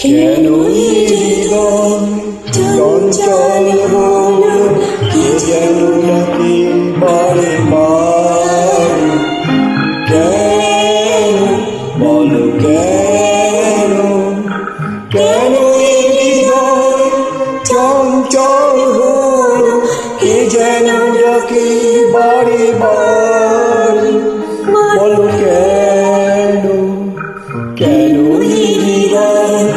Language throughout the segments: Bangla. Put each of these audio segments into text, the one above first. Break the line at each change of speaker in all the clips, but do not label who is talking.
কেন হৃদয় চঞ্চল হলো, কে যেন ডাকে বারে বারে। কেন বলো কেন, কেন হৃদয় চঞ্চল হলো, কে যেন ডাকে বারে বারে। বলো কেন, কেন হৃদয়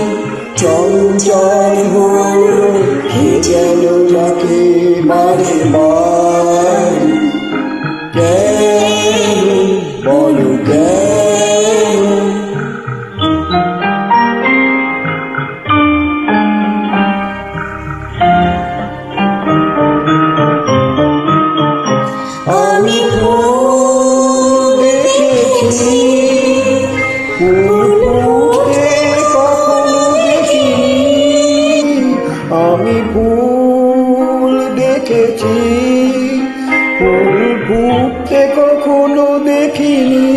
চঞ্চল হলো, কে যেন ডাকে বারে বারে। কেন বলো কেন। আমি ফুল দেখেছি, ফুল ফুটে কখনো দেখিনি। আমি ফুল দেখেছি, ফুল ফুটতে কখনো দেখিনি।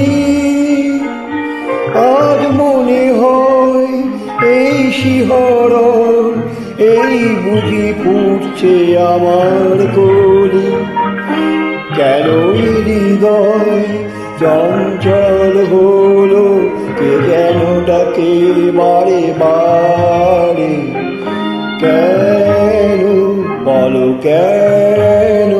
আজ মনে হয় এই শিহরণ, এই বুঝি ফুটছে আমার কলি। কেন হৃদয় চঞ্চল হলো, কে যেন ডাকে বারে বারে। কেন বলো কেন।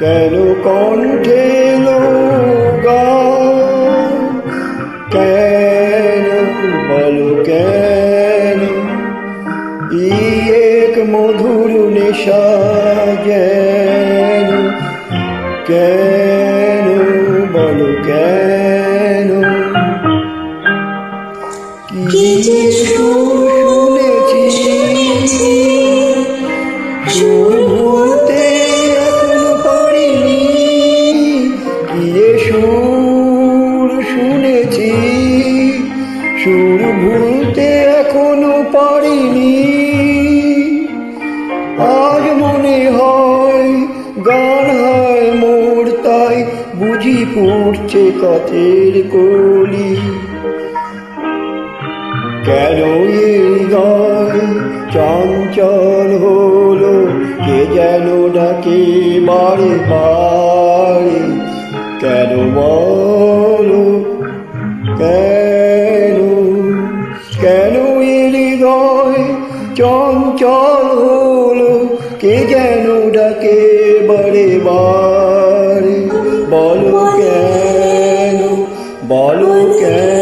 কেন কণ্ঠে গান, কেন বলো কেন। এক মধুর নেশা যেন, কেন বলো কেন। কি যে শুনেছি, সুর ভুলতে এখনো পারিনি। কি যে সুর শুনেছি, সুর ভুলতে এখনো পারিনি। আজ মনে হয় গান হয় মোর, তাই বুঝি ফুটছে কাছের কলি। কেন হৃদয় চঞ্চল হলো, কে যেন ডাকে বারে বারে। কেন বলো কেন, কেন হৃদয় চঞ্চল হলো, কে যেন ডাকে বারে বারে। বলো কেন, বলো কেন।